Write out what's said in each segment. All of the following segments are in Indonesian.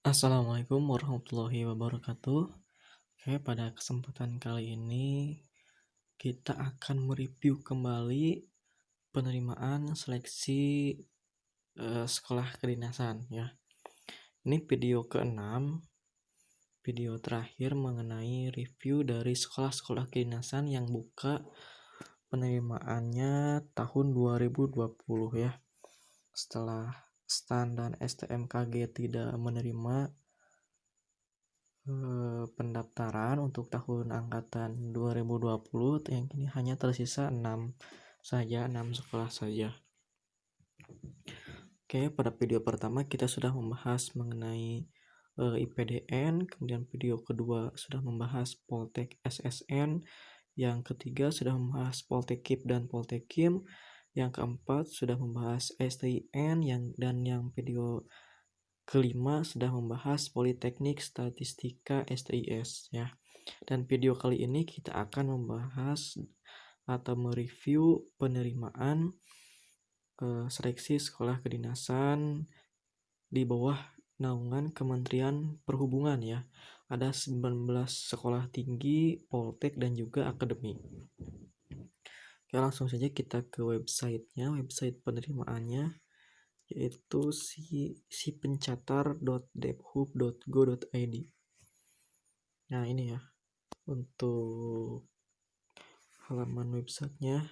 Assalamualaikum warahmatullahi wabarakatuh. Oke, pada kesempatan kali ini kita akan mereview kembali penerimaan seleksi sekolah kedinasan ya. Ini video ke-6, video terakhir mengenai review dari sekolah-sekolah kedinasan yang buka penerimaannya tahun 2020 ya. Setelah STAN dan STMKG tidak menerima pendaftaran untuk tahun angkatan 2020 yang kini hanya tersisa 6 sekolah saja. Oke, pada video pertama kita sudah membahas mengenai IPDN, kemudian video kedua sudah membahas Poltek SSN, yang ketiga sudah membahas Poltekip dan Poltekim, yang keempat sudah membahas STIN, dan yang video kelima sudah membahas Politeknik Statistika STIS ya. Dan video kali ini kita akan membahas atau mereview penerimaan seleksi sekolah kedinasan di bawah naungan Kementerian Perhubungan ya. Ada 19 sekolah tinggi, poltek dan juga akademi. Oke, langsung saja kita ke websitenya, website penerimaannya yaitu sipencatar.debhub.go.id. Nah, ini ya untuk halaman websitenya.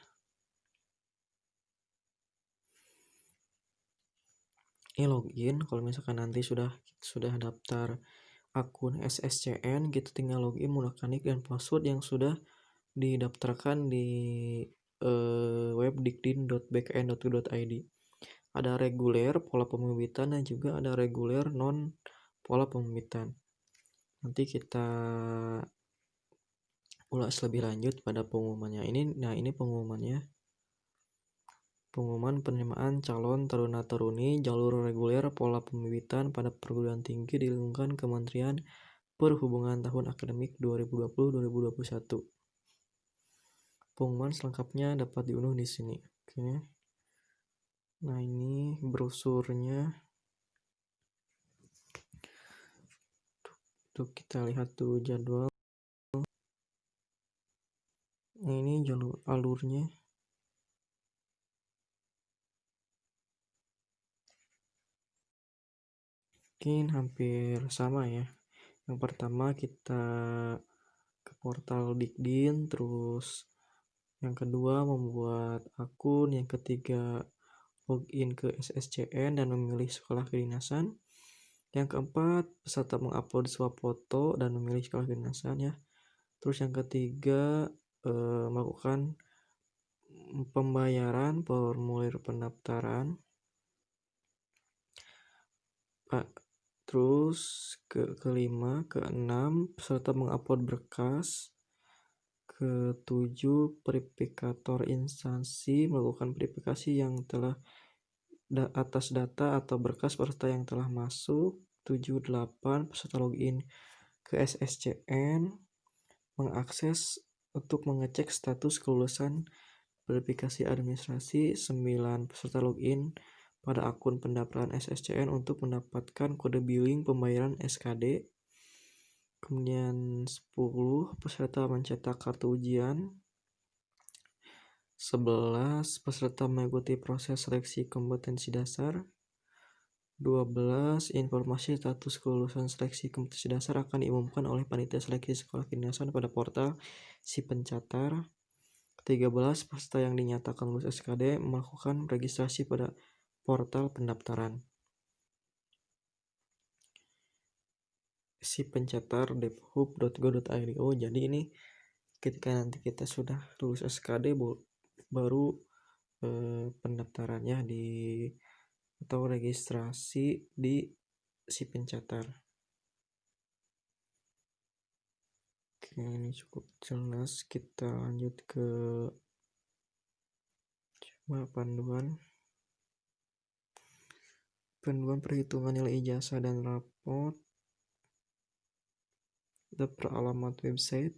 Ini login. Kalau misalkan nanti sudah daftar akun SSCN gitu, tinggal login menggunakan nick dan password yang sudah didaftarkan di webdikdin.bkn.go.id. Ada reguler pola pembibitan dan juga ada reguler non pola pembibitan. Nanti kita ulas lebih lanjut pada pengumumannya. Ini pengumumannya. Pengumuman penerimaan calon taruna-taruni jalur reguler pola pembibitan pada perguruan tinggi di lingkungan Kementerian Perhubungan tahun akademik 2020-2021. Pengumuman selengkapnya dapat diunduh di sini. Oke. Nah, ini brosurnya. Tuh kita lihat tuh jadwal. Nah, ini jalur alurnya. Mungkin hampir sama ya. Yang pertama kita ke portal Dikdin, terus yang kedua membuat akun, yang ketiga login ke SSCN dan memilih sekolah kedinasan. Yang keempat, peserta mengupload swafoto dan memilih sekolah kedinasan ya. Terus yang ketiga melakukan pembayaran formulir pendaftaran. Terus kelima, keenam, peserta mengupload berkas. Ketujuh, verifikator instansi melakukan verifikasi yang telah atas data atau berkas peserta yang telah masuk. 7, 8, peserta login ke SSCN mengakses untuk mengecek status kelulusan verifikasi administrasi. 9, peserta login pada akun pendaftaran SSCN untuk mendapatkan kode billing pembayaran SKD. Kemudian 10, peserta mencetak kartu ujian. 11, peserta mengikuti proses seleksi kompetensi dasar. 12, informasi status kelulusan seleksi kompetensi dasar akan diumumkan oleh panitia seleksi sekolah kedinasan pada portal Sipencatar. 13, peserta yang dinyatakan lulus SKD melakukan registrasi pada portal pendaftaran sipencatar.debhub.go.id. Oh, jadi ini ketika nanti kita sudah lulus SKD baru pendaftarannya atau registrasi di Sipencatar. Oke, ini cukup jelas. Kita lanjut ke panduan perhitungan nilai ijazah dan rapot. Kita per alamat website.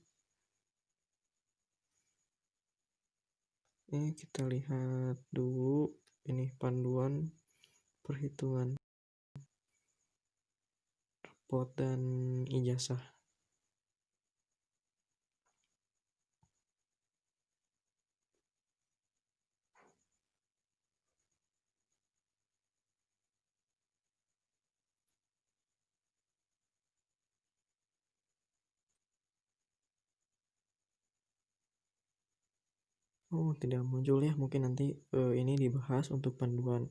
Ini kita lihat dulu, ini panduan perhitungan pot dan ijazah. Oh, tidak muncul ya. Mungkin nanti ini dibahas untuk panduan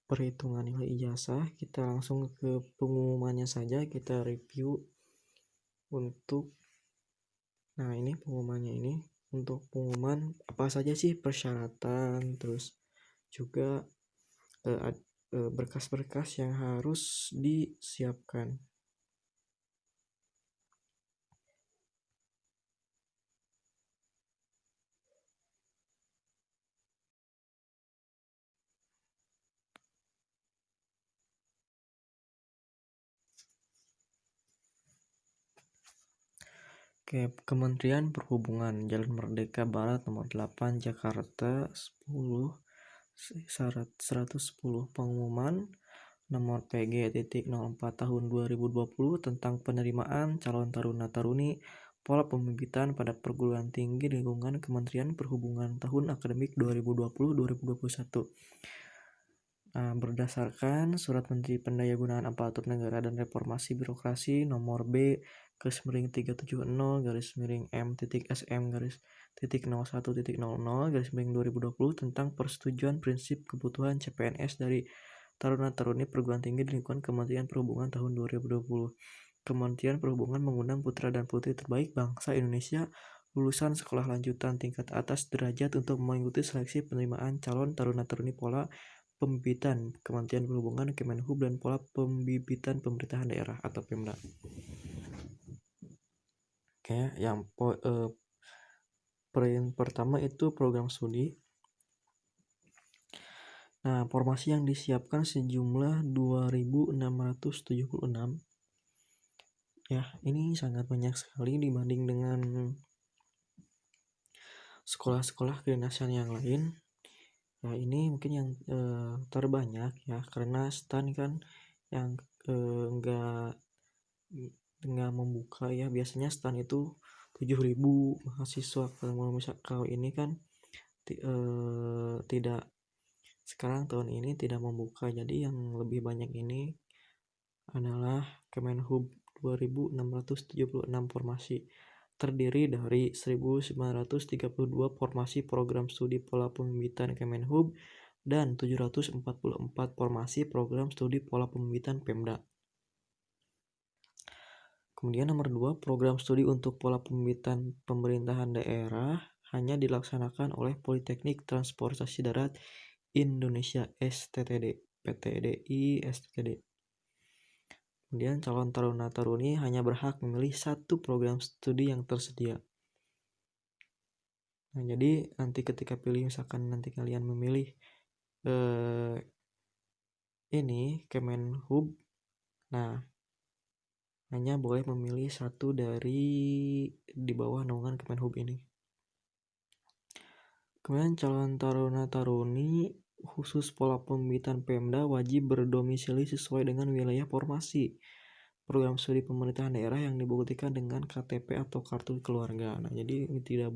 perhitungan nilai ijazah. Kita langsung ke pengumumannya saja, kita review untuk ini pengumumannya ini. Untuk pengumuman apa saja sih persyaratan, terus juga berkas-berkas yang harus disiapkan. Kementerian Perhubungan, Jalan Merdeka Barat nomor 8, Jakarta 10 110. Pengumuman nomor PG.04 tahun 2020 tentang penerimaan calon taruna-taruni pola pembibitan pada perguruan tinggi lingkungan Kementerian Perhubungan tahun akademik 2020-2021. Berdasarkan Surat Menteri Pendayagunaan Aparatur Negara dan Reformasi Birokrasi nomor B/M-370-SM-SM-01.00/2020 tentang persetujuan prinsip kebutuhan CPNS dari taruna-taruni perguruan tinggi di lingkungan Kementerian Perhubungan tahun 2020. Kementerian Perhubungan mengundang putra dan putri terbaik bangsa Indonesia lulusan sekolah lanjutan tingkat atas derajat untuk mengikuti seleksi penerimaan calon taruna-taruni pola pembibitan Kementerian Perhubungan, Kemenhub, dan pola pembibitan pemerintahan daerah atau Pemda. Yang poin pertama itu program studi. Formasi yang disiapkan sejumlah 2.676. Ini sangat banyak sekali dibanding dengan sekolah-sekolah kedinasan yang lain. Ini mungkin yang terbanyak ya, karena STAN kan yang nggak membuka ya. Biasanya STAN itu 7.000 mahasiswa. Kalau ini kan tidak, sekarang tahun ini tidak membuka. Jadi yang lebih banyak ini adalah Kemenhub 2.676 formasi, terdiri dari 1.932 formasi program studi pola pembibitan Kemenhub dan 744 formasi program studi pola pembibitan Pemda. Kemudian nomor 2, program studi untuk pola pembibitan pemerintahan daerah hanya dilaksanakan oleh Politeknik Transportasi Darat Indonesia STTD, PTDI STTD. Kemudian calon taruna-taruni hanya berhak memilih satu program studi yang tersedia. Jadi nanti ketika pilih, misalkan nanti kalian memilih ini Kemenhub, hanya boleh memilih satu dari di bawah naungan Kemenhub ini. Kemudian calon taruna-taruni khusus pola pembibitan Pemda wajib berdomisili sesuai dengan wilayah formasi program studi pemerintahan daerah yang dibuktikan dengan KTP atau kartu keluarga. Jadi tidak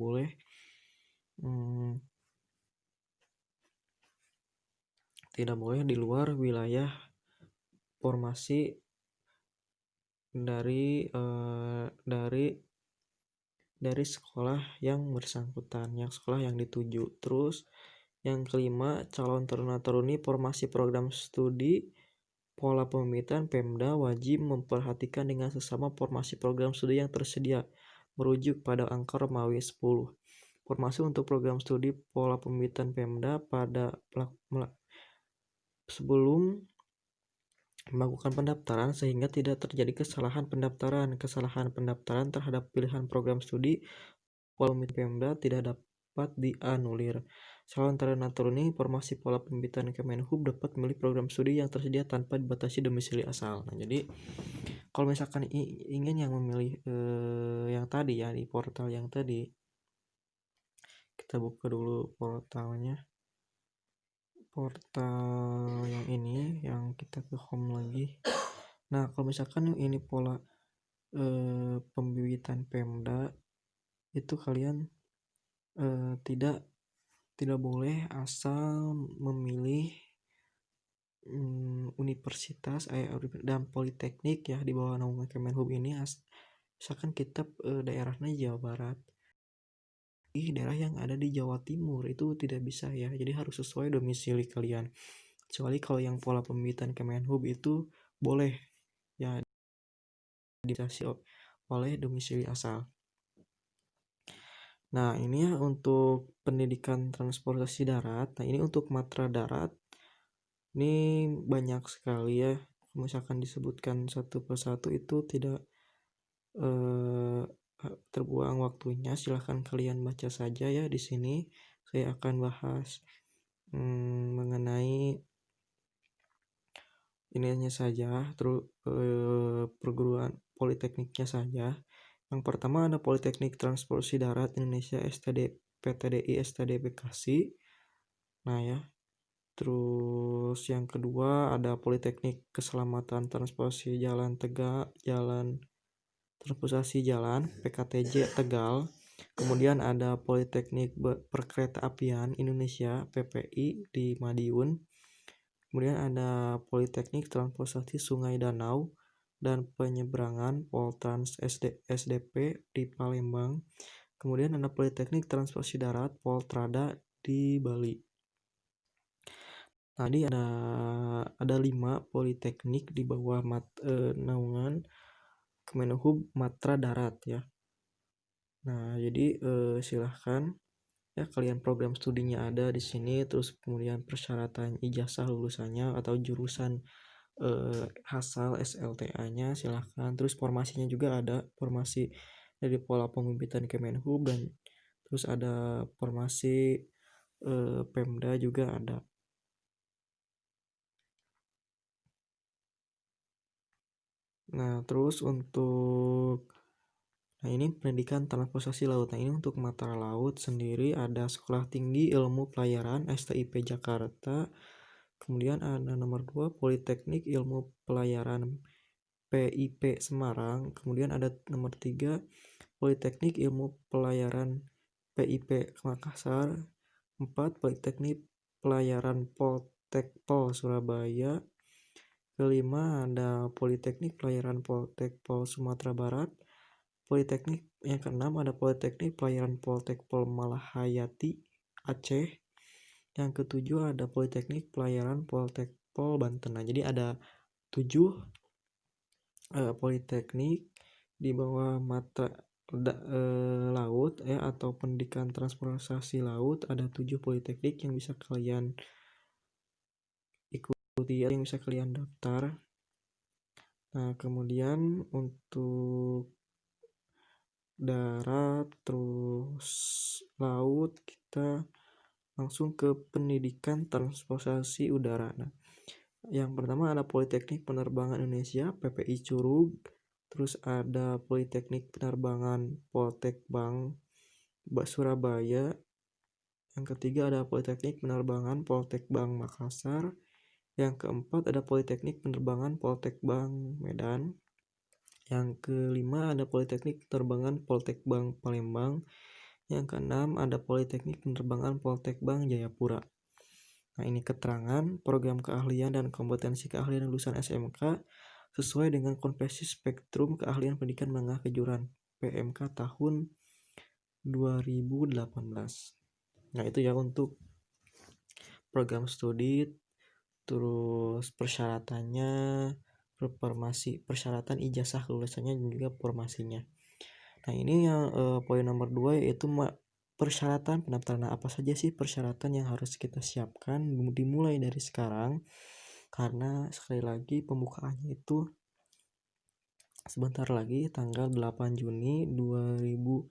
boleh di luar wilayah formasi dari sekolah yang bersangkutan, sekolah yang dituju. Terus yang kelima, calon taruna-taruni formasi program studi pola pembibitan Pemda wajib memperhatikan dengan sesama formasi program studi yang tersedia, merujuk pada angka Romawi 10. Formasi untuk program studi pola pembibitan Pemda sebelum melakukan pendaftaran sehingga tidak terjadi kesalahan pendaftaran. Kesalahan pendaftaran terhadap pilihan program studi pola pembibitan Pemda tidak dapat dianulir. Calon taruna-taruni formasi pola pembibitan Kemenhub dapat memilih program studi yang tersedia tanpa dibatasi domisili asal. Jadi kalau misalkan ingin yang memilih yang tadi ya, di portal yang tadi, kita buka dulu portalnya. Portal yang ini, yang kita ke home lagi. Nah, kalau misalkan ini pola pembibitan Pemda itu kalian tidak boleh asal memilih universitas dan politeknik ya di bawah naungan Kemenhub ini. Misalkan kita daerahnya Jawa Barat, daerah yang ada di Jawa Timur itu tidak bisa ya, jadi harus sesuai domisili kalian. Kecuali kalau yang pola pembibitan Kemenhub itu boleh ya dibatasi oleh domisili asal. Nah, ini ya untuk pendidikan transportasi darat. Nah, ini untuk matra darat. Ini banyak sekali ya. Misalkan disebutkan satu persatu itu tidak terbuang waktunya. Silahkan kalian baca saja ya di sini. Saya akan bahas mengenai ininya saja, terus perguruan politekniknya saja. Yang pertama ada Politeknik Transportasi Darat Indonesia STD PTDI STD Bekasi. Nah ya, terus yang kedua ada Politeknik Keselamatan Transportasi Jalan Tegak Jalan Transportasi Jalan PKTJ Tegal. Kemudian ada Politeknik Perkeretaapian Indonesia PPI di Madiun. Kemudian ada Politeknik Transportasi Sungai Danau dan Penyeberangan Poltrans SDP di Palembang. Kemudian ada Politeknik Transportasi Darat Poltrada di Bali. Tadi ada 5 politeknik di bawah naungan Kemenhub Matra Darat ya. Nah, jadi silahkan ya kalian program studinya ada di sini, terus kemudian persyaratan ijazah lulusannya atau jurusan asal SLTA-nya silahkan. Terus formasinya juga ada, formasi dari pola pembibitan Kemenhub dan terus ada formasi Pemda juga ada. Nah, terus ini pendidikan transportasi laut. Nah, ini untuk mata laut sendiri ada Sekolah Tinggi Ilmu Pelayaran STIP Jakarta. Kemudian ada nomor 2 Politeknik Ilmu Pelayaran PIP Semarang. Kemudian ada nomor 3 Politeknik Ilmu Pelayaran PIP Makassar. 4 Politeknik Pelayaran Poltekpol Surabaya. Kelima ada Politeknik Pelayaran Poltekpol Sumatera Barat. Politeknik yang keenam ada Politeknik Pelayaran Poltekpol Malahayati Aceh. Yang ketujuh ada Politeknik Pelayaran Poltekpol Banten. Nah, jadi ada 7 politeknik di bawah mata laut ya atau pendidikan transportasi laut. Ada 7 politeknik yang bisa kalian ikuti, yang bisa kalian daftar. Nah, kemudian untuk darat terus laut kita langsung ke pendidikan transportasi udara. Nah, yang pertama ada Politeknik Penerbangan Indonesia PPI Curug, terus ada Politeknik Penerbangan Poltekbang Surabaya. Yang ketiga ada Politeknik Penerbangan Poltekbang Makassar. Yang keempat ada Politeknik Penerbangan Poltekbang Medan. Yang kelima ada Politeknik Penerbangan Poltekbang Palembang. Yang keenam ada Politeknik Penerbangan Poltekbang Jayapura. Nah, ini keterangan program keahlian dan kompetensi keahlian lulusan SMK sesuai dengan Konvensi Spektrum Keahlian Pendidikan Menengah Kejuruan PMK tahun 2018. Nah, itu ya untuk program studi, terus persyaratannya, persyaratan ijazah lulusannya dan juga formasinya. Nah, ini yang poin nomor 2 yaitu persyaratan pendaftaran. Apa saja sih persyaratan yang harus kita siapkan dimulai dari sekarang, karena sekali lagi pembukaannya itu sebentar lagi tanggal 8 Juni 2020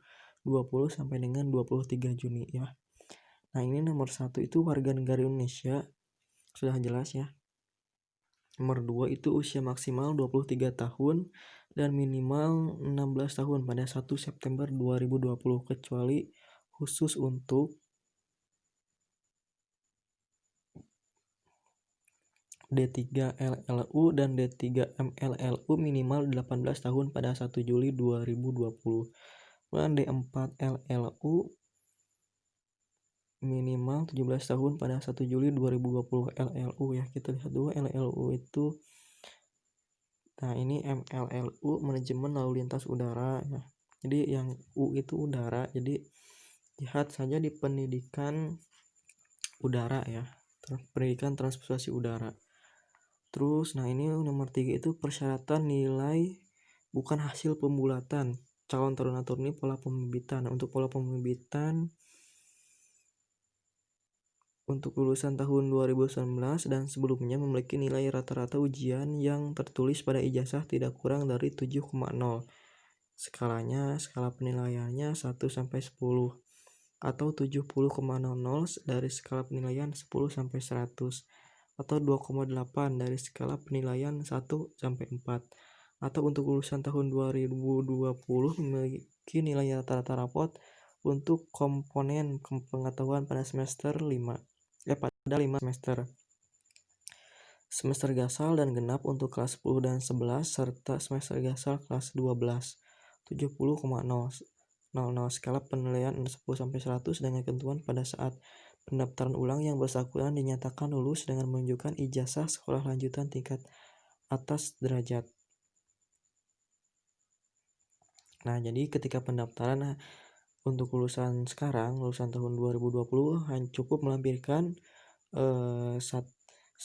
sampai dengan 23 Juni ya. Nah, ini nomor 1 itu warga negara Indonesia, sudah jelas ya. Nomor 2 itu usia maksimal 23 tahun dan minimal 16 tahun pada 1 September 2020 kecuali khusus untuk D3 LLU dan D3 MLLU minimal 18 tahun pada 1 Juli 2020. Dan D4 LLU minimal 17 tahun pada 1 Juli 2020. LLU ya, kita lihat dulu LLU itu. Nah, ini MLLU manajemen lalu lintas udara ya. Jadi yang U itu udara, jadi lihat saja di pendidikan udara ya, pendidikan transportasi udara. Terus nah ini nomor 3 itu persyaratan nilai bukan hasil pembulatan calon taruna-taruni pola pembibitan. Untuk pola pembibitan untuk lulusan tahun 2019 dan sebelumnya memiliki nilai rata-rata ujian yang tertulis pada ijazah tidak kurang dari 7,0. Skala penilaiannya 1 sampai 10 atau 70,00 dari skala penilaian 10 sampai 100 atau 2,8 dari skala penilaian 1 sampai 4. Atau untuk lulusan tahun 2020 memiliki nilai rata-rata rapot untuk komponen pengetahuan pada semester 5. Pada 5 semester. Semester gasal dan genap untuk kelas 10 dan 11 serta semester gasal kelas 12. 70,00 skala penilaian 10 sampai 100 dengan ketentuan pada saat pendaftaran ulang yang bersangkutan dinyatakan lulus dengan menunjukkan ijazah sekolah lanjutan tingkat atas derajat. Nah, jadi ketika pendaftaran untuk lulusan sekarang, lulusan tahun 2020 hanya cukup melampirkan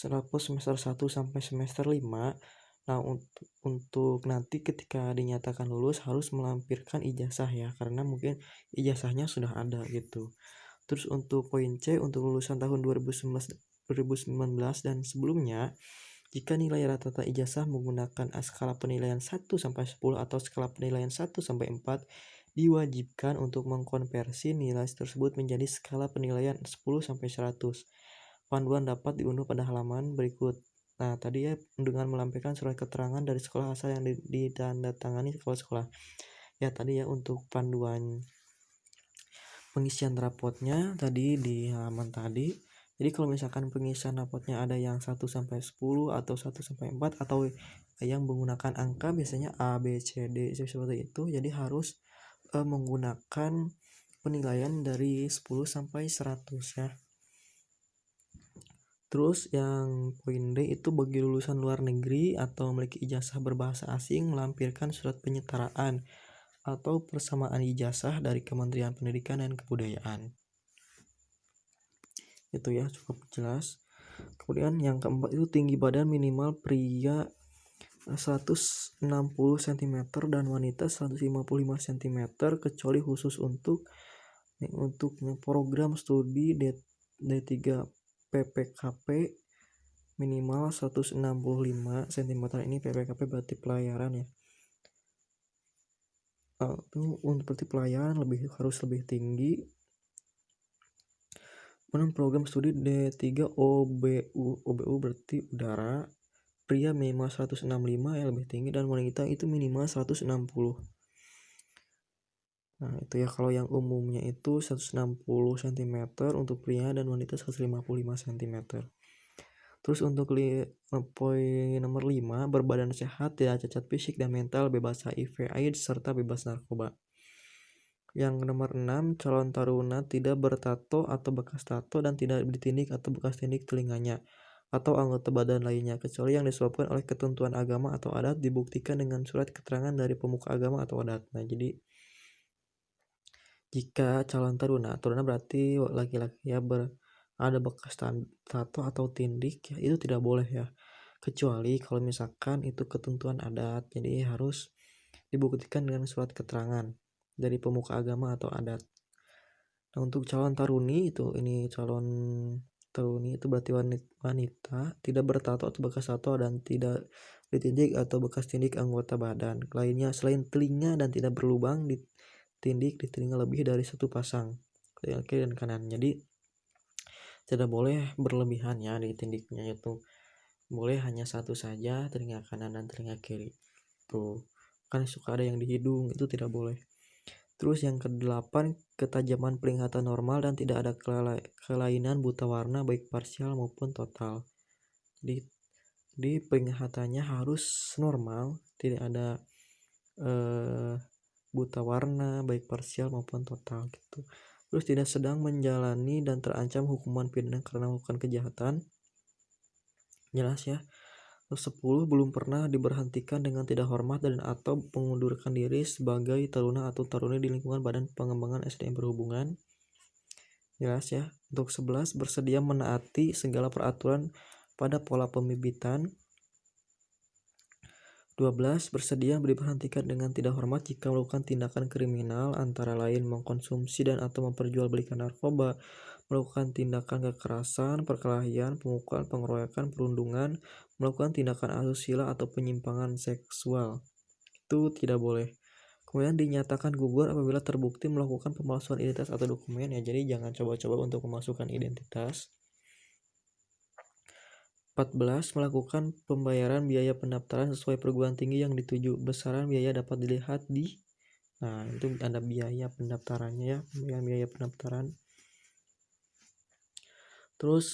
rapot semester 1 sampai semester 5. Nah, untuk nanti ketika dinyatakan lulus harus melampirkan ijazah ya, karena mungkin ijazahnya sudah ada gitu. Terus untuk poin C untuk lulusan tahun 2019 dan sebelumnya, jika nilai rata-rata ijazah menggunakan skala penilaian 1 sampai 10 atau skala penilaian 1 sampai 4, diwajibkan untuk mengkonversi nilai tersebut menjadi skala penilaian 10 sampai 100. Panduan dapat diunduh pada halaman berikut. Nah, tadi ya dengan melampirkan surat keterangan dari sekolah asal yang ditandatangani kepala sekolah. Ya, tadi ya untuk panduan pengisian rapotnya tadi di halaman tadi. Jadi kalau misalkan pengisian rapotnya ada yang 1 sampai 10 atau 1 sampai 4 atau yang menggunakan angka biasanya A, B, C, D seperti itu. Jadi harus menggunakan penilaian dari 10 sampai 100 ya. Terus yang poin D itu bagi lulusan luar negeri atau memiliki ijazah berbahasa asing melampirkan surat penyetaraan atau persamaan ijazah dari Kementerian Pendidikan dan Kebudayaan. Itu ya, cukup jelas. Kemudian yang keempat itu tinggi badan minimal pria 160 cm dan wanita 155 cm kecuali khusus untuk program studi D3 PPKP minimal 165 cm. Ini PPKP berarti pelayaran ya. Itu untuk berarti pelayaran harus lebih tinggi. Kemudian program studi D3 OBU berarti udara, pria minimal 165 yang lebih tinggi dan wanita itu minimal 160. Nah, itu ya kalau yang umumnya itu 160 cm untuk pria dan wanita 155 cm. Terus untuk poin nomor 5, berbadan sehat, tidak cacat fisik dan mental, bebas HIV AIDS serta bebas narkoba. Yang nomor 6, calon taruna tidak bertato atau bekas tato dan tidak ditindik atau bekas tindik telinganya atau anggota badan lainnya kecuali yang disebabkan oleh ketentuan agama atau adat dibuktikan dengan surat keterangan dari pemuka agama atau adat. Nah, jadi jika calon taruna berarti laki-laki ya ada bekas tato atau tindik ya, itu tidak boleh ya, kecuali kalau misalkan itu ketentuan adat, jadi harus dibuktikan dengan surat keterangan dari pemuka agama atau adat. Nah, untuk calon taruni calon taruni itu berarti wanita tidak bertato atau bekas tato dan tidak ditindik atau bekas tindik anggota badan lainnya selain telinga dan tidak berlubang ditindik di telinga lebih dari satu pasang kiri dan kanan. Jadi tidak boleh berlebihan ya ditindiknya, itu boleh hanya satu saja, telinga kanan dan telinga kiri. Tuh kan suka ada yang di hidung, itu tidak boleh. Terus yang ke-8, ketajaman penglihatan normal dan tidak ada kelainan buta warna baik parsial maupun total. Jadi Jadi penglihatannya harus normal, tidak ada buta warna baik parsial maupun total gitu. Terus tidak sedang menjalani dan terancam hukuman pidana karena melakukan kejahatan. Jelas ya. Terus 10 belum pernah diberhentikan dengan tidak hormat dan atau mengundurkan diri sebagai taruna atau taruni di lingkungan Badan Pengembangan SDM Perhubungan. Jelas ya. Untuk 11 bersedia menaati segala peraturan pada pola pembibitan. 12 bersedia diberhentikan dengan tidak hormat jika melakukan tindakan kriminal antara lain mengkonsumsi dan atau memperjualbelikan narkoba, melakukan tindakan kekerasan, perkelahian, pemukulan, pengeroyokan, perundungan, melakukan tindakan asusila atau penyimpangan seksual. Itu tidak boleh. Kemudian dinyatakan gugur apabila terbukti melakukan pemalsuan identitas atau dokumen ya. Jadi jangan coba-coba untuk memasukkan identitas. 14. Melakukan pembayaran biaya pendaftaran sesuai perguruan tinggi yang dituju. Besaran biaya dapat dilihat di itu ada biaya pendaftarannya ya, biaya pendaftaran. Terus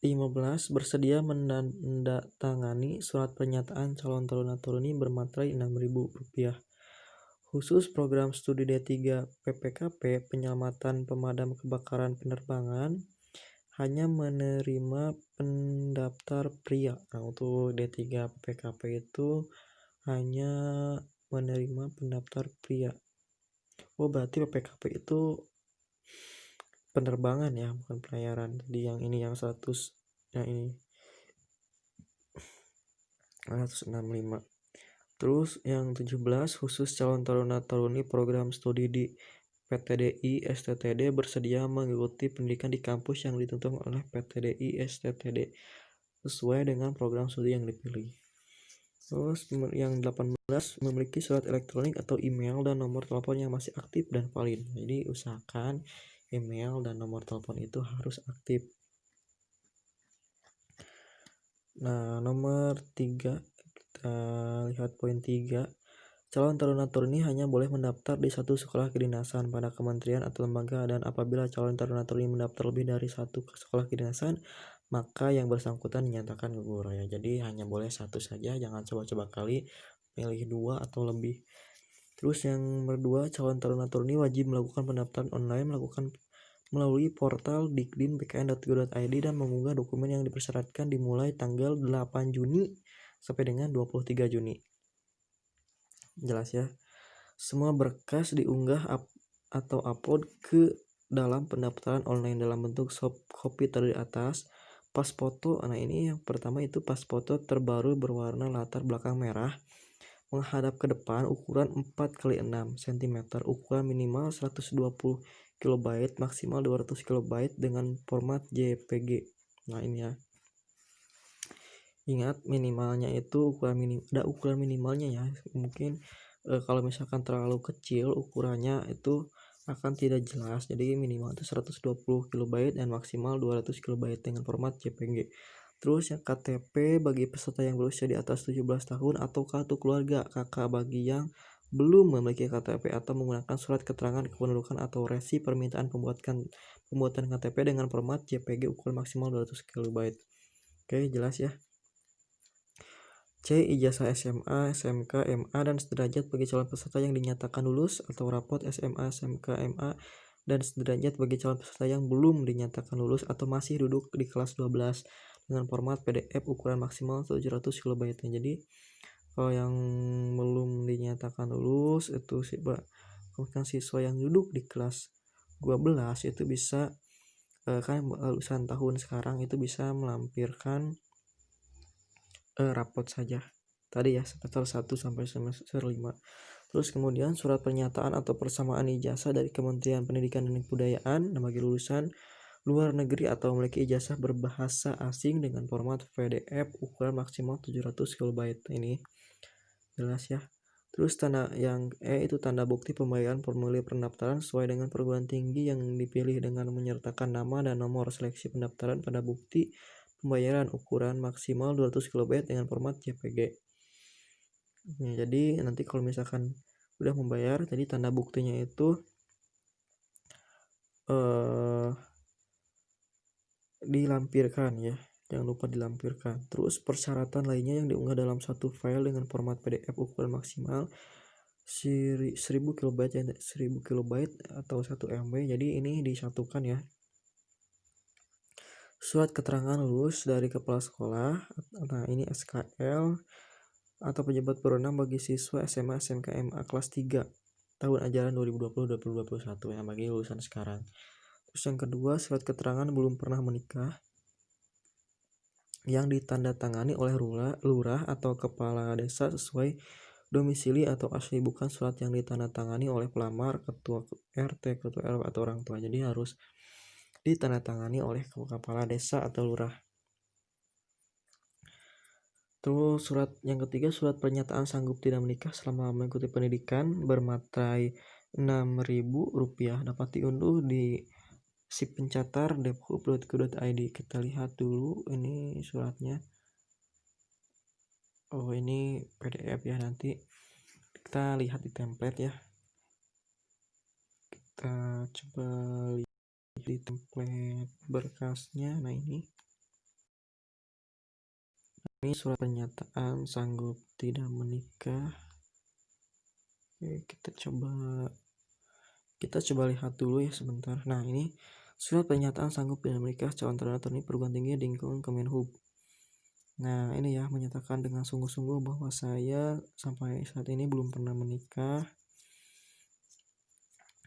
15. Bersedia menandatangani surat pernyataan calon taruna-taruni bermaterai Rp6.000. Khusus program studi D3 PPKP penyelamatan pemadam kebakaran penerbangan hanya menerima pendaftar pria. Nah, untuk D3 PPKP itu hanya menerima pendaftar pria. Oh, berarti PPKP itu penerbangan ya, bukan pelayaran. Jadi yang ini yang 100, yang ini 165. Terus yang 17 khusus calon taruna-taruni program studi di PTDI STTD bersedia mengikuti pendidikan di kampus yang ditentukan oleh PTDI STTD sesuai dengan program studi yang dipilih. Terus yang 18 memiliki surat elektronik atau email dan nomor telepon yang masih aktif dan valid. Jadi usahakan email dan nomor telepon itu harus aktif. Nah, nomor 3 kita lihat poin 3. Calon taruna-taruni hanya boleh mendaftar di satu sekolah kedinasan pada kementerian atau lembaga, dan apabila calon taruna-taruni mendaftar lebih dari satu sekolah kedinasan, maka yang bersangkutan dinyatakan gugur ya. Jadi hanya boleh satu saja, jangan coba-coba kali pilih 2 atau lebih. Terus yang nomor 2, calon taruna-taruni wajib melakukan pendaftaran online melalui portal dikdin.bkn.go.id dan mengunggah dokumen yang dipersyaratkan dimulai tanggal 8 Juni sampai dengan 23 Juni. Jelas ya. Semua berkas diunggah atau upload ke dalam pendaftaran online dalam bentuk soft copy terdiri atas. Pas foto, nah ini yang pertama itu pas foto terbaru berwarna latar belakang merah menghadap ke depan, ukuran 4x6 cm, ukuran minimal 120 KB, maksimal 200 KB dengan format JPG. Nah ini ya. Ingat minimalnya itu ada ukuran minimalnya ya. Mungkin kalau misalkan terlalu kecil ukurannya itu akan tidak jelas. Jadi minimal itu 120 KB dan maksimal 200 KB dengan format JPG. Terus yang KTP bagi peserta yang berusia di atas 17 tahun atau kartu keluarga KK bagi yang belum memiliki KTP atau menggunakan surat keterangan kependudukan atau resi permintaan pembuatan KTP dengan format JPG ukuran maksimal 200 KB. Oke, jelas ya. C. Ijazah SMA, SMK, MA dan sederajat bagi calon peserta yang dinyatakan lulus atau rapot SMA, SMK, MA dan sederajat bagi calon peserta yang belum dinyatakan lulus atau masih duduk di kelas 12 dengan format PDF ukuran maksimal 700 KB. Jadi kalau yang belum dinyatakan lulus itu siswa yang duduk di kelas 12 itu bisa kan lulusan tahun sekarang itu bisa melampirkan rapot saja tadi ya, semester 1 sampai semester 5. Terus kemudian surat pernyataan atau persamaan ijazah dari Kementerian Pendidikan dan Kebudayaan bagi lulusan luar negeri atau memiliki ijazah berbahasa asing dengan format PDF ukuran maksimal 700 KB. Ini jelas ya. Terus tanda yang itu tanda bukti pembayaran formulir pendaftaran sesuai dengan perguruan tinggi yang dipilih dengan menyertakan nama dan nomor seleksi pendaftaran pada bukti pembayaran ukuran maksimal 200 KB dengan format JPG. Ya, jadi nanti kalau misalkan udah membayar, jadi tanda buktinya itu dilampirkan ya. jangan lupa dilampirkan. Terus persyaratan lainnya yang diunggah dalam satu file dengan format PDF ukuran maksimal 1000 KB, 1000 KB atau 1 MB. Jadi ini disatukan ya. Surat keterangan lulus dari kepala sekolah. Nah, ini SKL atau pejabat berwenang bagi siswa SMA SMK MA kelas 3 tahun ajaran 2020-2021 yang bagi lulusan sekarang. Terus yang kedua, surat keterangan belum pernah menikah yang ditandatangani oleh lurah atau kepala desa sesuai domisili atau asli, bukan surat yang ditandatangani oleh pelamar, ketua RT, ketua RW atau orang tua. Jadi harus ditandatangani oleh kepala desa atau lurah. Terus surat yang ketiga, surat pernyataan sanggup tidak menikah selama mengikuti pendidikan bermaterai Rp6.000 dapat diunduh di si pencatar debhub.go.id. Kita lihat dulu ini suratnya. Oh, ini PDF ya, nanti kita lihat di template ya. Kita coba lihat di template berkasnya. Nah, ini surat pernyataan sanggup tidak menikah. Oke, kita coba lihat dulu ya sebentar. Nah, ini surat pernyataan sanggup tidak menikah calon taruna-taruni perguruan tinggi di lingkungan Kemenhub. Nah, ini ya, menyatakan dengan sungguh-sungguh bahwa saya sampai saat ini belum pernah menikah.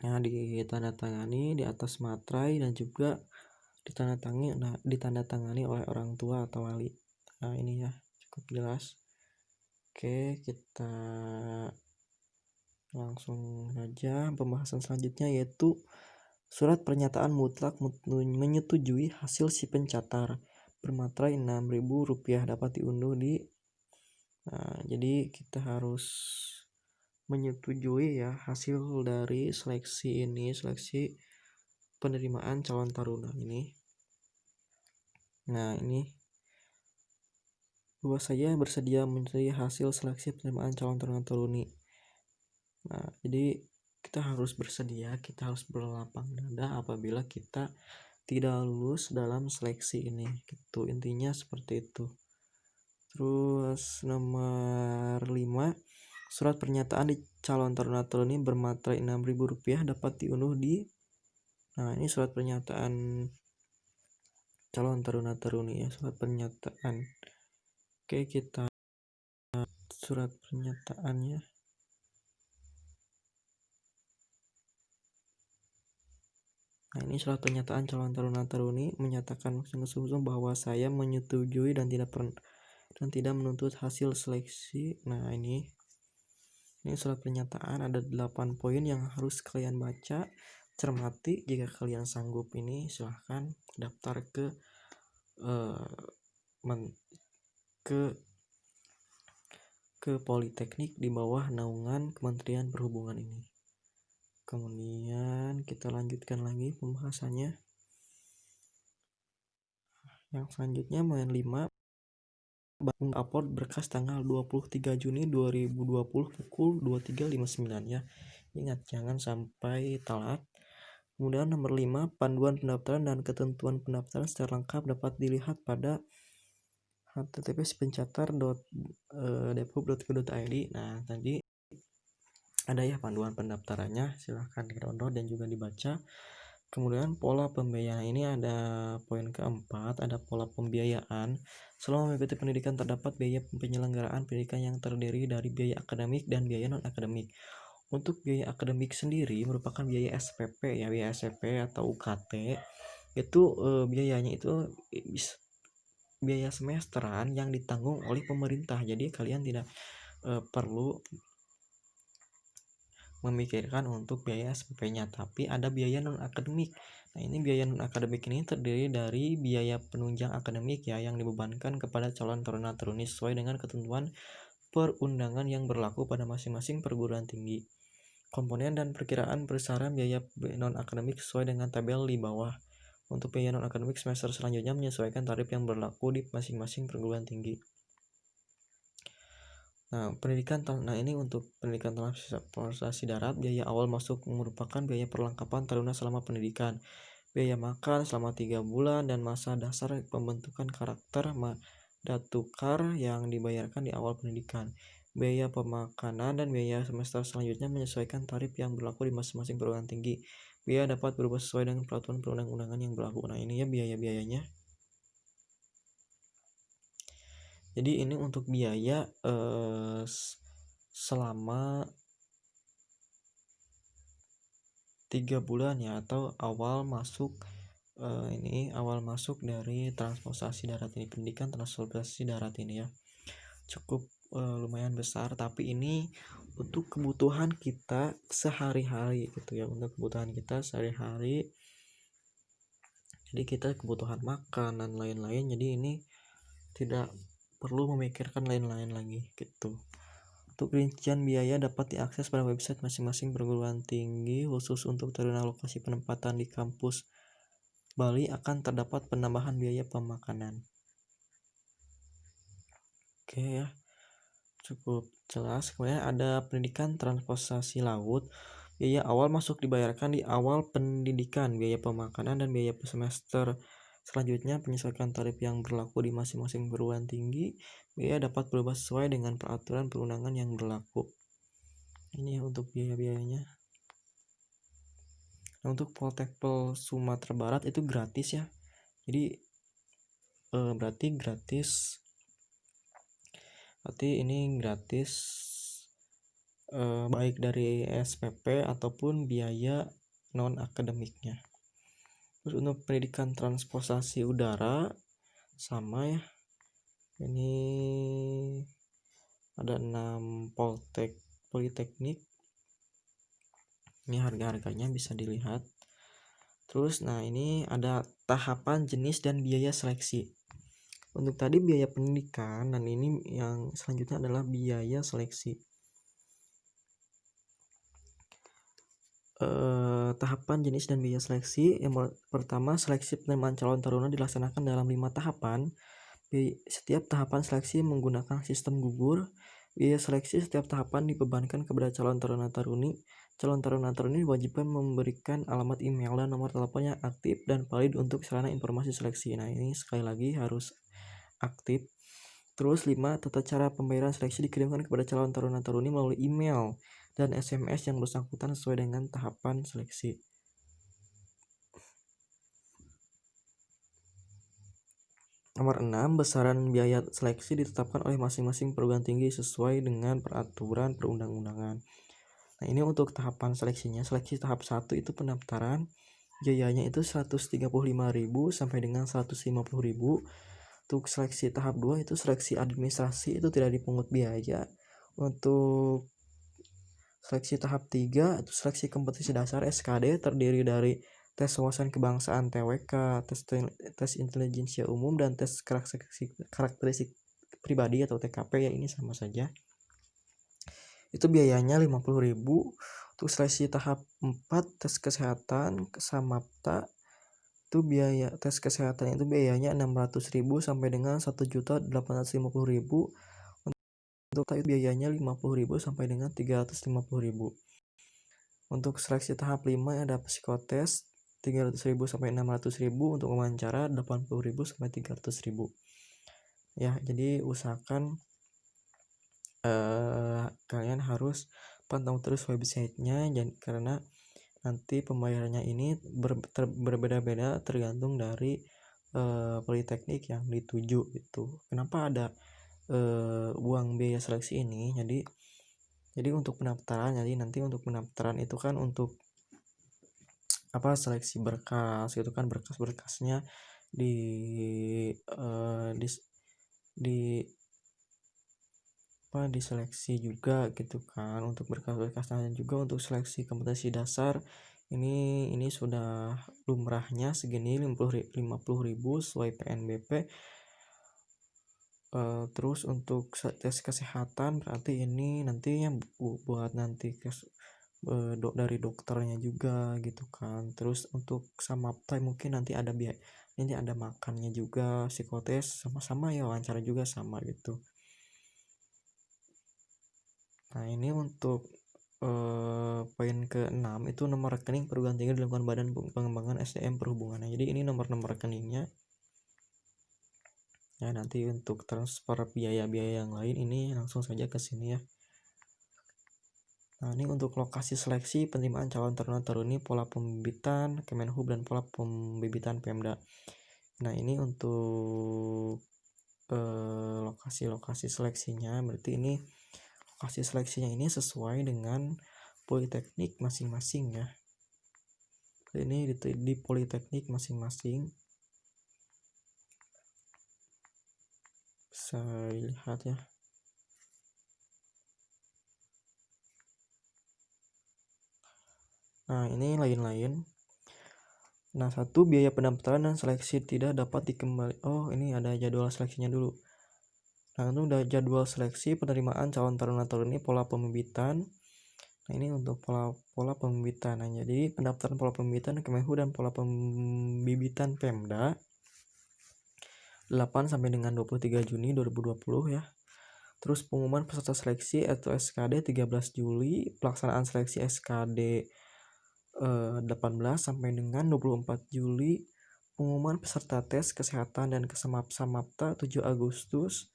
Nah, ditandatangani di atas materai dan juga ditandatangani oleh orang tua atau wali. Nah, ini ya, cukup jelas. Oke, kita langsung saja pembahasan selanjutnya, yaitu surat pernyataan mutlak menyetujui hasil si pencatar bermaterai Rp6.000 dapat diunduh di. Nah, jadi kita harus menyetujui ya hasil dari seleksi penerimaan calon taruna ini. Nah, ini bahwa saya bersedia mencari hasil seleksi penerimaan calon taruna-taruni. Nah, jadi kita harus bersedia, kita harus berlapang dada apabila kita tidak lulus dalam seleksi ini. Gitu, intinya seperti itu. Terus nomor 5, surat pernyataan di calon taruna-taruni bermaterai Rp6.000 dapat diunduh di. Nah, ini surat pernyataan calon taruna-taruni ya, surat pernyataan. Oke, kita surat pernyataannya. Nah, ini surat pernyataan calon taruna-taruni menyatakan sungguh-sungguh bahwa saya menyetujui dan tidak menuntut hasil seleksi. Nah, ini surat pernyataan, ada 8 poin yang harus kalian baca, cermati. Jika kalian sanggup ini silahkan daftar ke Politeknik di bawah naungan Kementerian Perhubungan ini. Kemudian kita lanjutkan lagi pembahasannya. Yang selanjutnya poin 5, upload berkas tanggal 23 Juni 2020 pukul 23.59 ya. Ingat, jangan sampai telat. Kemudian nomor 5, panduan pendaftaran dan ketentuan pendaftaran secara lengkap dapat dilihat pada https://pencatar.debhub.go.id. Nah, tadi ada ya panduan pendaftarannya, silahkan di-download dan juga dibaca. Kemudian pola pembiayaan ini ada poin keempat, ada pola pembiayaan. Selama mengikuti pendidikan terdapat biaya penyelenggaraan pendidikan yang terdiri dari biaya akademik dan biaya non-akademik. Untuk biaya akademik sendiri merupakan biaya SPP ya, biaya SPP atau UKT. Itu biayanya itu biaya semesteran yang ditanggung oleh pemerintah. Jadi kalian tidak perlu memikirkan untuk biaya SPP-nya, tapi ada biaya non-akademik. Nah, ini biaya non-akademik ini terdiri dari biaya penunjang akademik ya yang dibebankan kepada calon taruna-taruni sesuai dengan ketentuan perundangan yang berlaku pada masing-masing perguruan tinggi. Komponen dan perkiraan besaran biaya non-akademik sesuai dengan tabel di bawah. Untuk biaya non-akademik semester selanjutnya menyesuaikan tarif yang berlaku di masing-masing perguruan tinggi. Nah, ini untuk pendidikan transportasi darat, biaya awal masuk merupakan biaya perlengkapan taruna selama pendidikan. biaya makan selama 3 bulan, dan masa dasar pembentukan karakter Madatukar yang dibayarkan di awal pendidikan. Biaya pemakanan dan biaya semester selanjutnya menyesuaikan tarif yang berlaku di masing-masing perguruan tinggi. Biaya dapat berubah sesuai dengan peraturan perundang-undangan yang berlaku. Nah, ini ya biaya-biayanya. Jadi ini untuk biaya selama 3 bulan ya, atau awal masuk awal masuk dari transportasi darat ini, pendidikan transportasi darat ini ya. Cukup lumayan besar, tapi ini untuk kebutuhan kita sehari-hari gitu ya, untuk kebutuhan kita sehari-hari. Jadi kita kebutuhan makan dan lain-lain, jadi ini tidak perlu memikirkan lain-lain lagi gitu. Untuk rincian biaya dapat diakses pada website masing-masing perguruan tinggi. Khusus untuk terminal lokasi penempatan di kampus Bali akan terdapat penambahan biaya pemakanan. Oke ya, cukup jelas. Kemudian ada pendidikan transportasi laut. Biaya awal masuk dibayarkan di awal pendidikan, biaya pemakanan dan biaya semester selanjutnya penyesuaikan tarif yang berlaku di masing-masing perguruan tinggi. Biaya dapat berubah sesuai dengan peraturan perundangan yang berlaku. Ini untuk biaya-biayanya. Nah, untuk Poltekpel Sumatera Barat itu gratis ya. Jadi berarti gratis. Berarti ini gratis baik dari SPP ataupun biaya non akademiknya. Terus untuk pendidikan transportasi udara sama ya. Ini ada 6 politeknik. Ini harga-harganya bisa dilihat. Terus nah ini ada tahapan, jenis, dan biaya seleksi. Untuk tadi biaya pendidikan, dan ini yang selanjutnya adalah biaya seleksi. Tahapan, jenis, dan biaya seleksi. Yang pertama, seleksi penerimaan calon taruna dilaksanakan dalam 5 tahapan. Setiap tahapan seleksi menggunakan sistem gugur. Biaya seleksi setiap tahapan dibebankan kepada calon taruna-taruni. Calon taruna-taruni diwajibkan memberikan alamat email dan nomor telepon yang aktif dan valid untuk sarana informasi seleksi. Nah, ini sekali lagi harus aktif. Terus 5, tata cara pembayaran seleksi dikirimkan kepada calon taruna-taruni melalui email dan SMS yang bersangkutan sesuai dengan tahapan seleksi. Nomor 6, besaran biaya seleksi ditetapkan oleh masing-masing perguruan tinggi sesuai dengan peraturan perundang-undangan. Nah, ini untuk tahapan seleksinya. Seleksi tahap 1 itu pendaftaran. Biayanya itu 135.000 sampai dengan 150.000. Untuk seleksi tahap 2 itu seleksi administrasi, itu tidak dipungut biaya. Untuk seleksi tahap 3 itu seleksi kompetisi dasar SKD, terdiri dari tes wawasan kebangsaan TWK, tes intelijensia umum, dan tes karakteristik pribadi atau TKP ya, ini sama saja. Itu biayanya 50.000. Untuk seleksi tahap 4 tes kesehatan Samapta, itu biaya tes kesehatan itu biayanya 600.000 sampai dengan 1.850.000. Untuk biayanya 50.000 sampai dengan 350.000. Untuk seleksi tahap 5 ada psikotes 300.000 sampai 600.000. Untuk wawancara 80.000 sampai 300.000. Ya, jadi usahakan kalian harus pantau terus websitenya, karena nanti pembayarannya ini berbeda-beda tergantung dari politeknik yang dituju gitu. Kenapa ada uang biaya seleksi ini? Jadi untuk pendaftaran, jadi nanti untuk pendaftaran itu kan untuk seleksi berkas gitu kan, berkas-berkasnya diseleksi juga gitu kan. Untuk berkas-berkasnya juga untuk seleksi kompetensi dasar ini sudah lumrahnya segini 50.000 sesuai PNBP. Terus untuk tes kesehatan berarti ini nantinya buat nanti dari dokternya juga gitu kan. Terus untuk Samapta mungkin nanti ada ini ada makannya juga. Psikotes sama-sama ya, wawancara juga sama gitu. Nah, ini untuk poin ke-6 itu nomor rekening perguruan tinggi dilakukan Badan Pengembangan SDM Perhubungan. Jadi ini nomor rekeningnya. Ya, nanti untuk transfer biaya-biaya yang lain ini langsung saja ke sini ya. Nah, ini untuk lokasi seleksi penerimaan calon taruna-taruni, pola pembibitan Kemenhub dan pola pembibitan Pemda. Nah, ini untuk lokasi-lokasi seleksinya, berarti ini lokasi seleksinya ini sesuai dengan politeknik masing-masing ya. Ini di politeknik masing-masing bisa dilihat ya. Nah, ini lain-lain. Nah, 1. Biaya pendaftaran dan seleksi tidak dapat dikembali. Oh, ini ada jadwal seleksinya dulu. Nah, itu udah jadwal seleksi penerimaan calon taruna-taruni pola pembibitan. Nah, ini untuk pola pembibitan. Nah, jadi pendaftaran pola pembibitan Kemenhub dan pola pembibitan Pemda 8 sampai dengan 23 Juni 2020 ya. Terus pengumuman peserta seleksi atau SKD 13 Juli, pelaksanaan seleksi SKD 18 sampai dengan 24 Juli, pengumuman peserta tes kesehatan dan samapta 7 Agustus,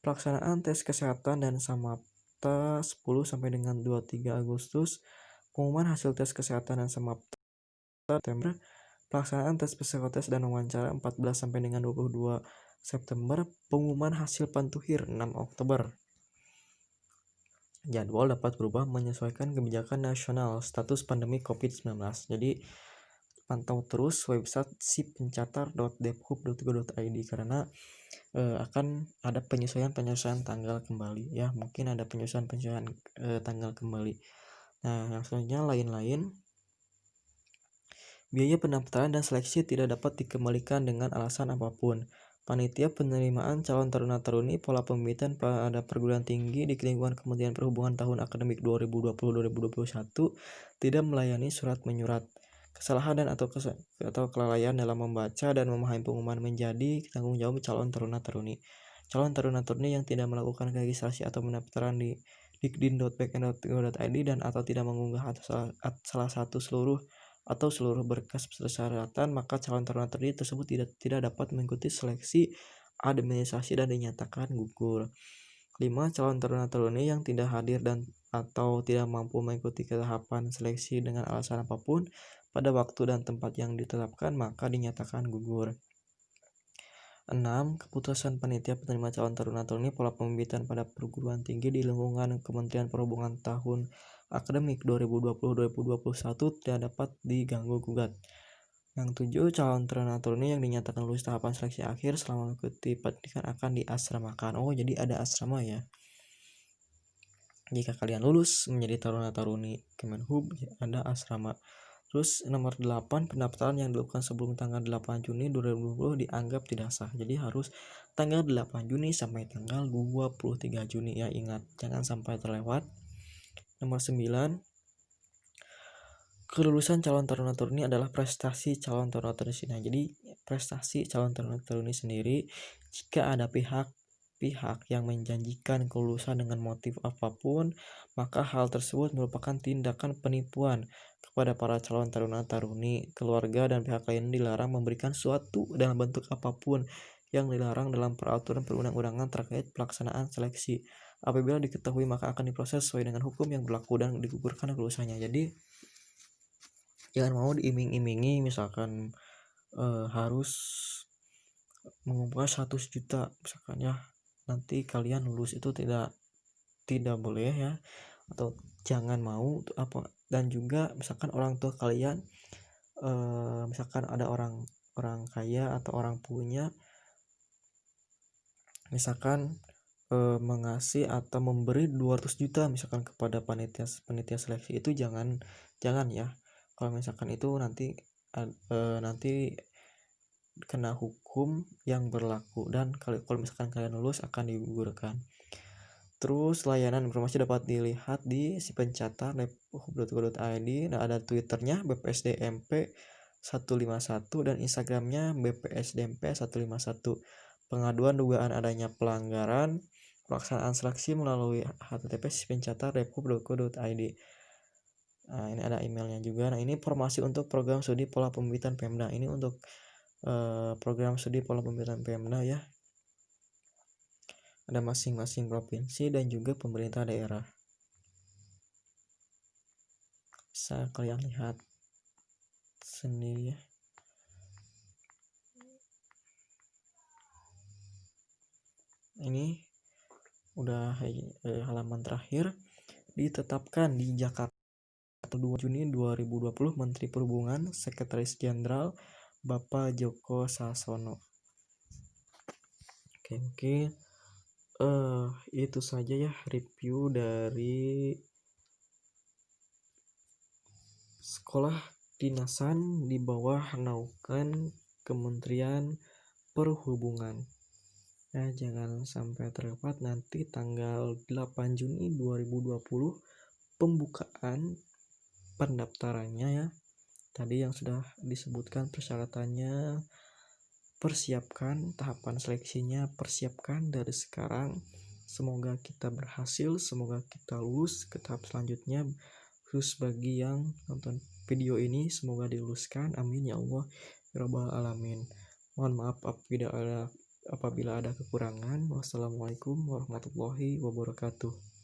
pelaksanaan tes kesehatan dan samapta 10 sampai dengan 23 Agustus, pengumuman hasil tes kesehatan dan samapta September, pelaksanaan tes psikotes dan wawancara 14 sampai dengan 22 September, pengumuman hasil pantuhir 6 Oktober. Jadwal dapat berubah menyesuaikan kebijakan nasional status pandemi COVID-19. Jadi pantau terus website sipencatar.debhub.go.id karena akan ada penyesuaian tanggal kembali ya, mungkin ada penyesuaian tanggal kembali. Nah, selanjutnya lain-lain. Biaya pendaftaran dan seleksi tidak dapat dikembalikan dengan alasan apapun. Panitia penerimaan calon taruna-taruni pola pembibitan pada perguruan tinggi di lingkungan Kementerian Perhubungan tahun akademik 2020-2021 tidak melayani surat menyurat. Kesalahan dan atau kelalaian dalam membaca dan memahami pengumuman menjadi tanggung jawab calon taruna-taruni. Calon taruna-taruni yang tidak melakukan registrasi atau pendaftaran di dikdin.bkn.go.id dan atau tidak mengunggah salah satu seluruh berkas persyaratan, maka calon taruna-taruni tersebut tidak dapat mengikuti seleksi administrasi dan dinyatakan gugur. 5. Calon taruna-taruni yang tidak hadir dan atau tidak mampu mengikuti tahapan seleksi dengan alasan apapun pada waktu dan tempat yang ditetapkan, maka dinyatakan gugur. 6. Keputusan panitia penerima calon taruna-taruni pola pembibitan pada perguruan tinggi di lingkungan Kementerian Perhubungan tahun akademik 2020-2021 tidak dapat diganggu-gugat. Yang 7. Calon taruna-taruni yang dinyatakan lulus tahapan seleksi akhir selama mengikuti pendidikan akan diasramakan. Oh, jadi ada asrama ya. Jika kalian lulus menjadi taruna-taruni Kemenhub, ada asrama. Terus nomor 8, pendaftaran yang dilakukan sebelum tanggal 8 Juni 2020 dianggap tidak sah. Jadi harus tanggal 8 Juni sampai tanggal 23 Juni ya, ingat, jangan sampai terlewat. Nomor 9, kelulusan calon taruna-taruni adalah prestasi calon taruna-taruni. Nah, jadi prestasi calon taruna-taruni sendiri jika ada pihak yang menjanjikan kelulusan dengan motif apapun, maka hal tersebut merupakan tindakan penipuan kepada para calon taruna-taruni. Keluarga dan pihak lain dilarang memberikan suatu dalam bentuk apapun yang dilarang dalam peraturan perundang-undangan terkait pelaksanaan seleksi. Apabila diketahui maka akan diproses sesuai dengan hukum yang berlaku dan digugurkan kelulusannya. Jadi jangan mau diiming-imingi misalkan harus mengumpulkan 100 juta misalkan ya, nanti kalian lulus, itu tidak boleh ya, atau jangan mau apa. Dan juga misalkan orang tua kalian misalkan ada orang kaya atau orang punya misalkan mengasih atau memberi 200 juta misalkan kepada panitia seleksi, itu jangan ya. Kalau misalkan itu nanti kena hukum yang berlaku, dan kalau misalkan kalian lulus akan digugurkan. Terus layanan informasi dapat dilihat di sipencatar.debhub.go.id. Nah, ada Twitternya BPSDMP 151 dan Instagramnya BPSDMP 151. Pengaduan dugaan adanya pelanggaran pelaksanaan seleksi melalui http sipencatar.debhub.go.id. Nah, ini ada emailnya juga. Nah, ini informasi untuk program studi pola pembibitan Pemda. Ini untuk program studi pola pembibitan Pemda ya. Ada masing-masing provinsi dan juga pemerintah daerah. Bisa kalian lihat sendiri ya. Ini udah halaman terakhir. Ditetapkan di Jakarta 2 Juni 2020 Menteri Perhubungan Sekretaris Jenderal Bapak Joko Sasono. Oke, mungkin itu saja ya review dari sekolah dinasan di bawah naungan Kementerian Perhubungan. Nah, jangan sampai terlewat nanti tanggal 8 Juni 2020 pembukaan pendaftarannya ya. Tadi yang sudah disebutkan persyaratannya, persiapkan tahapan seleksinya, persiapkan dari sekarang. Semoga kita berhasil, semoga kita lulus ke tahap selanjutnya. Khusus bagi yang nonton video ini, semoga diluluskan. Amin ya Allah ya Rabbal Alamin. Mohon maaf apabila ada kekurangan. Wassalamualaikum warahmatullahi wabarakatuh.